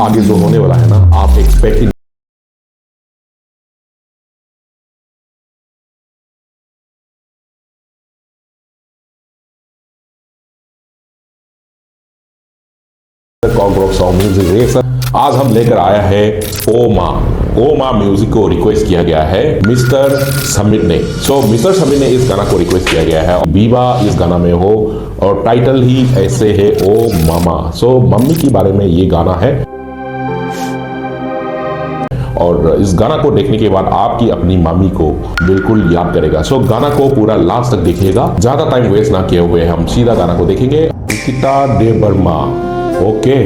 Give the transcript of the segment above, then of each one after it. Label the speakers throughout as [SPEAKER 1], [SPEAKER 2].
[SPEAKER 1] आगे जो होने वाला है ना, आप एक्सपेक्ट ही सॉन्ग म्यूजिक रिएक्शन आज हम लेकर आया है ओ माँ म्यूजिक को रिक्वेस्ट किया गया है मिस्टर समित ने। मिस्टर समित ने इस गाना को रिक्वेस्ट किया गया है, बीबा इस गाना में हो और टाइटल ही ऐसे है ओ मामा। मम्मी के बारे में ये गाना है और इस गाना को देखने के बाद आपकी अपनी मम्मी को बिल्कुल याद करेगा। गाना को पूरा लास्ट तक देखिएगा, ज्यादा टाइम वेस्ट ना किए हुए हम सीधा गाना को देखेंगे। Ankita day Verma, okay.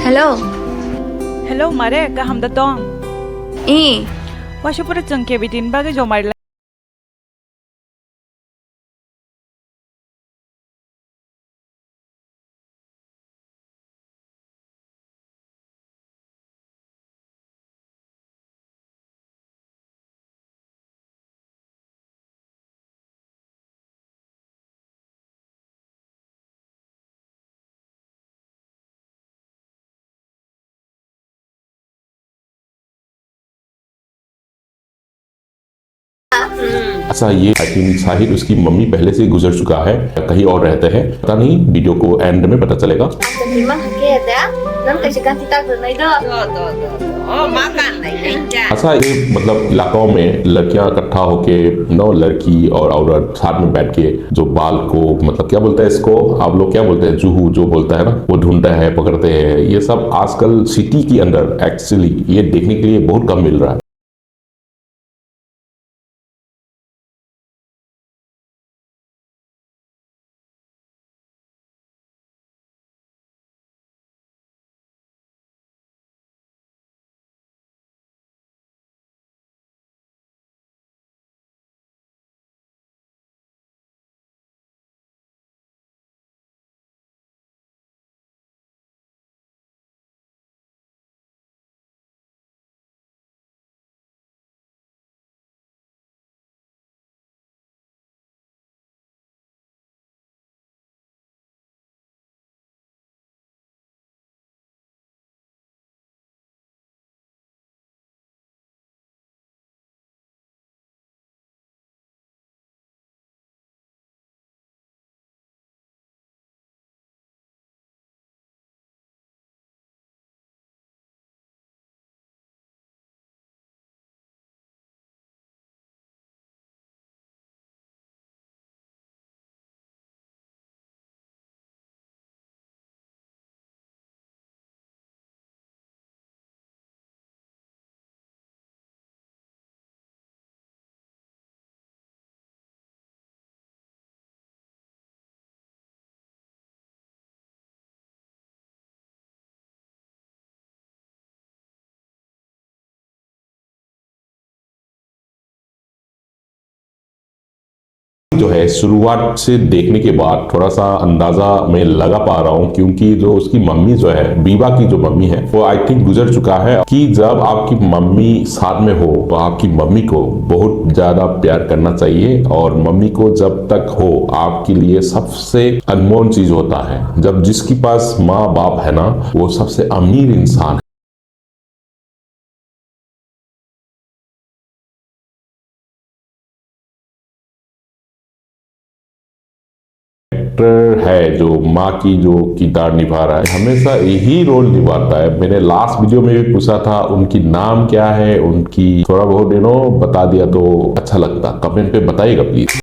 [SPEAKER 2] Hello.
[SPEAKER 3] Hello, Mare, kaham datong.
[SPEAKER 2] E.
[SPEAKER 3] Wasyo pura chungke bitin bagay jo marla.
[SPEAKER 1] अच्छा, ये आई थिंक शाहिद उसकी मम्मी पहले से गुजर चुका है, कहीं और रहते हैं, पता नहीं, वीडियो को एंड में पता चलेगा। अच्छा, ये मतलब इलाकों में लड़कियां इकट्ठा होके लड़की और औरत साथ में बैठ के जो बाल को मतलब क्या बोलते हैं इसको, आप लोग क्या बोलते हैं, जुहू जो बोलता है ना, वो ढूंढता है, पकड़ते हैं। ये सब आजकल सिटी के अंदर एक्चुअली ये देखने के लिए बहुत कम मिल रहा है। जो है शुरुआत से देखने के बाद थोड़ा सा अंदाजा मैं लगा पा रहा हूँ, क्योंकि जो उसकी मम्मी जो है, बीबा की जो मम्मी है, वो आई थिंक गुजर चुका है। कि जब आपकी मम्मी साथ में हो तो आपकी मम्मी को बहुत ज्यादा प्यार करना चाहिए, और मम्मी को जब तक हो आपके लिए सबसे अनमोल चीज होता है। जब जिसके पास माँ बाप है ना, वो सबसे अमीर इंसान एक्टर है जो माँ की जो किरदार निभा रहा है, हमेशा यही रोल निभाता है। मैंने लास्ट वीडियो में भी पूछा था उनकी नाम क्या है, उनकी थोड़ा बहुत बता दिया तो अच्छा लगता। कमेंट पे बताइएगा प्लीज।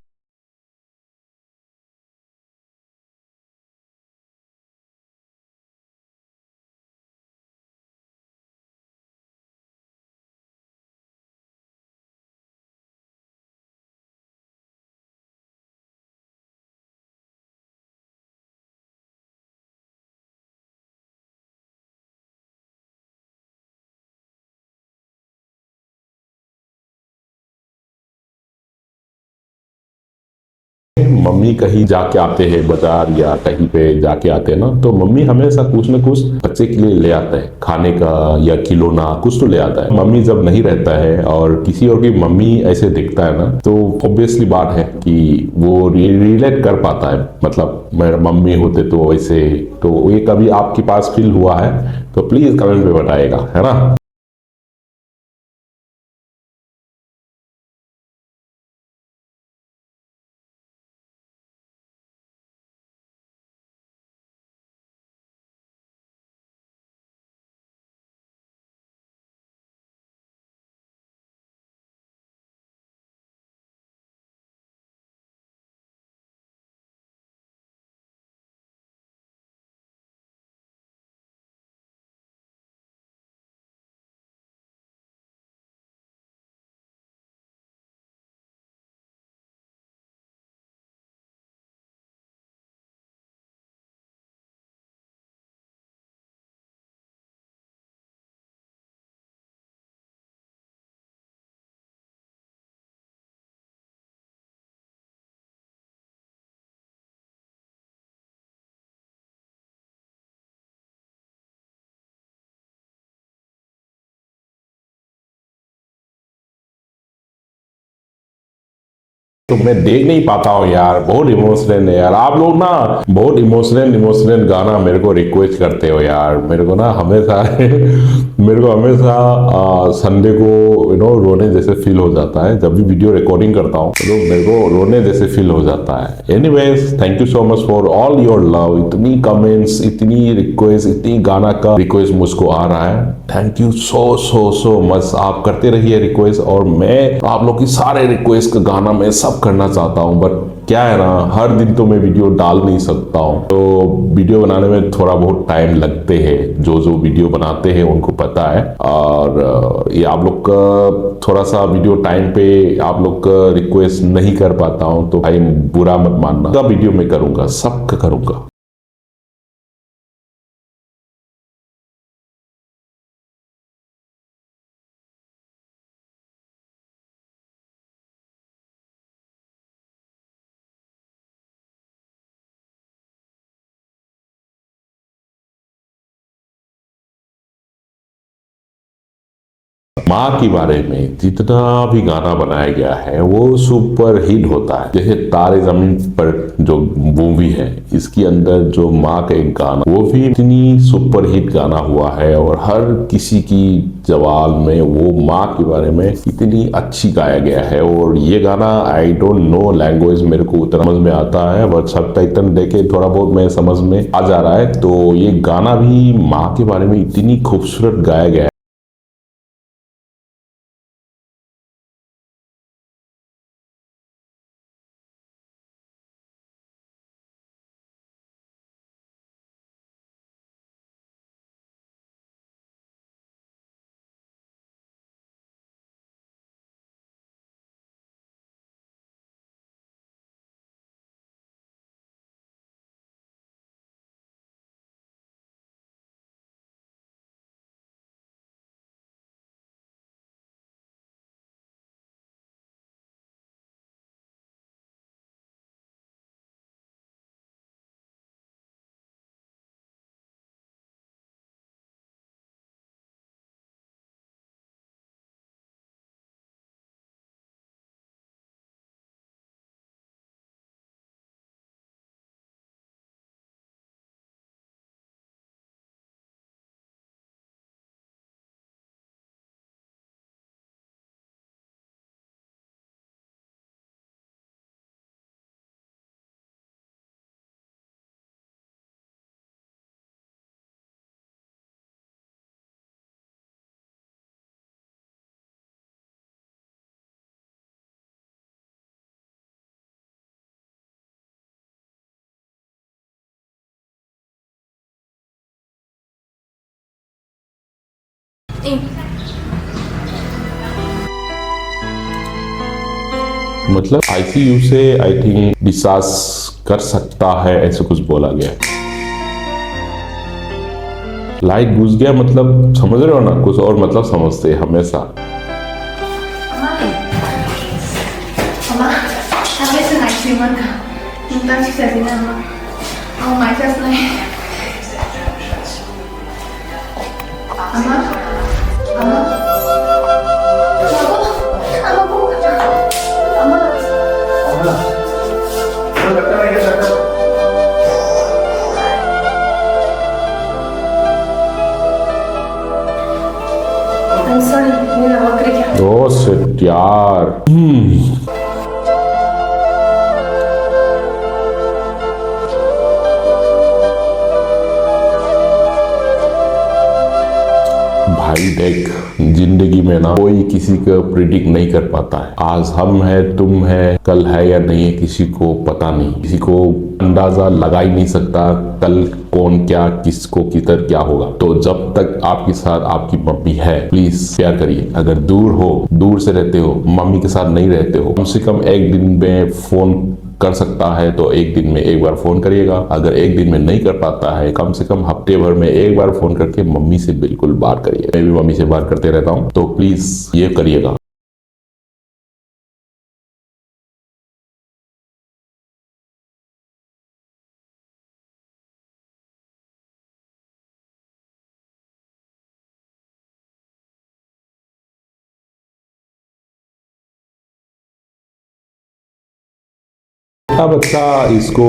[SPEAKER 1] मम्मी कहीं जाके आते हैं बाजार या कहीं पे जाके आते हैं ना, तो मम्मी हमेशा कुछ ना कुछ बच्चे के लिए ले आता है, खाने का या खिलौना कुछ तो ले आता है। मम्मी जब नहीं रहता है और किसी और की मम्मी ऐसे दिखता है ना, तो ऑब्वियसली बात है कि वो रिलेट कर पाता है, मतलब मेरे मम्मी होते तो वैसे। तो ये कभी आपके पास फील हुआ है तो प्लीज कमेंट में बताइएगा, है ना। तो मैं देख नहीं पाता हूँ यार, बहुत इमोशनल है यार। आप लोग ना बहुत इमोशनल गाना मेरे को रिक्वेस्ट करते हो यार। मेरे को ना हमेशा मेरे को हमेशा संडे को रोने जैसे फील हो जाता है। जब भी वीडियो रिकॉर्डिंग करता हूँ तो मेरे को रोने जैसे फील हो जाता है। Anyways, thank you so much for all your love. इतनी कमेंट्स, इतनी रिक्वेस्ट, इतनी गाना का रिक्वेस्ट मुझको आ रहा है। Thank you so much. आप करते रहिए रिक्वेस्ट, और मैं आप लोग की सारे रिक्वेस्ट का गाना मैं सब करना चाहता हूं। बट क्या है ना, हर दिन तो मैं वीडियो डाल नहीं सकता हूं, तो वीडियो बनाने में थोड़ा बहुत टाइम लगते हैं। जो जो वीडियो बनाते हैं उनको पता है। और ये आप लोग का थोड़ा सा वीडियो टाइम पे आप लोग का रिक्वेस्ट नहीं कर पाता हूं, तो भाई बुरा मत मानना। सब वीडियो में करूंगा, सबका करूंगा। माँ के बारे में जितना भी गाना बनाया गया है वो सुपर हिट होता है। जैसे तारे जमीन पर जो मूवी है, इसके अंदर जो माँ का एक गाना, वो भी इतनी सुपर हिट गाना हुआ है। और हर किसी की जवाब में वो माँ के बारे में इतनी अच्छी गाया गया है। और ये गाना आई डोंट नो लैंग्वेज, मेरे को उतना समझ में आता है, बट सब टाइटन देखे थोड़ा बहुत मैं समझ में आ जा रहा है। तो ये गाना भी माँ के बारे में इतनी खूबसूरत गाया गया है। मतलब आईसीयू से आई थिंक डिस्चार्ज कर सकता है, ऐसे कुछ बोला गया। लाइट घुस गया मतलब समझ रहे हो ना, कुछ और मतलब समझते हैं हमेशा।
[SPEAKER 2] 妈，他被是来询问的。Ntar sih kasih nama. Oh my God, nih. Ama, ama, I'm sorry, ini nama kerja.
[SPEAKER 1] Oh shit यार भाई देख, जिंदगी में ना कोई किसी को प्रिडिक्ट नहीं कर पाता है। आज हम है, तुम है, कल है या नहीं है किसी को पता नहीं, किसी को अंदाजा लगा ही नहीं सकता कल कौन क्या, किसको किधर क्या होगा। तो जब तक आपके साथ आपकी मम्मी है, प्लीज प्यार करिए। अगर दूर हो, दूर से रहते हो, मम्मी के साथ नहीं रहते हो, कम से कम एक दिन में फोन कर सकता है तो एक दिन में एक बार फोन करिएगा। अगर एक दिन में नहीं कर पाता है, कम से कम हफ्ते भर में एक बार फोन करके मम्मी से बिल्कुल बात करिए। मैं भी मम्मी से बात करते रहता हूँ, तो प्लीज ये करिएगा। छोटा बच्चा इसको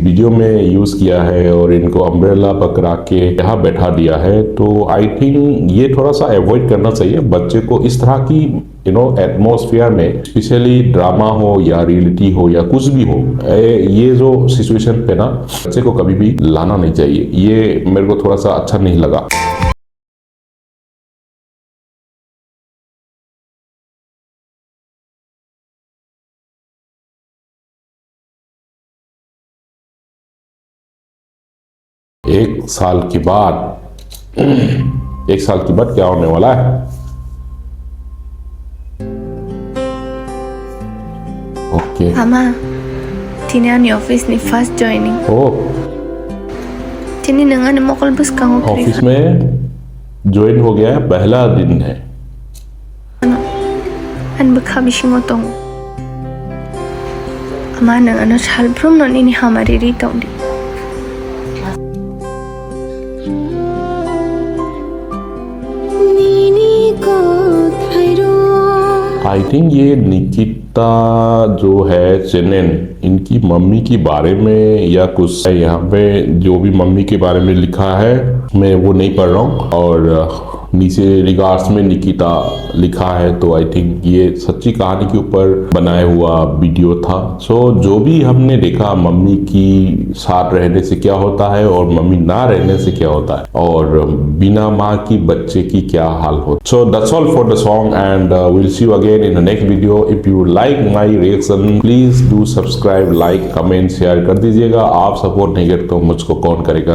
[SPEAKER 1] वीडियो में यूज किया है और इनको अम्ब्रेला पकड़ा के यहाँ बैठा दिया है, तो आई थिंक ये थोड़ा सा अवॉइड करना चाहिए बच्चे को। इस तरह की एटमॉस्फेयर में, स्पेशली ड्रामा हो या रियलिटी हो या कुछ भी हो, ये जो सिचुएशन पे ना बच्चे को कभी भी लाना नहीं चाहिए। ये मेरे को थोड़ा सा अच्छा नहीं लगा। एक साल के बाद क्या होने वाला है? Okay
[SPEAKER 2] Ama, tinian di office ni fast joining.
[SPEAKER 1] ओ
[SPEAKER 2] Tini dengan mau kalbus kang
[SPEAKER 1] office में ज्वाइन हो गया है, पहला दिन है।
[SPEAKER 2] an bekhabishi motong. Ama nang ano salbrum non ini hamari ritong di.
[SPEAKER 1] I think ये निकिता जो है चेनेन, इनकी मम्मी के बारे में या कुछ है। यहाँ पे जो भी मम्मी के बारे में लिखा है मैं वो नहीं पढ़ रहा हूँ, और नीचे रिगार्ड्स में निकिता लिखा है। तो आई थिंक ये सच्ची कहानी के ऊपर बनाया हुआ वीडियो था। सो जो भी हमने देखा मम्मी की साथ रहने से क्या होता है और मम्मी ना रहने से क्या होता है, और बिना माँ की बच्चे की क्या हाल होता है। So that's all for the song and will see you again in the next video. If you like my reaction please do subscribe, like, comment, share कर दीजिएगा। आप सपोर्ट नहीं करते तो मुझको कौन करेगा।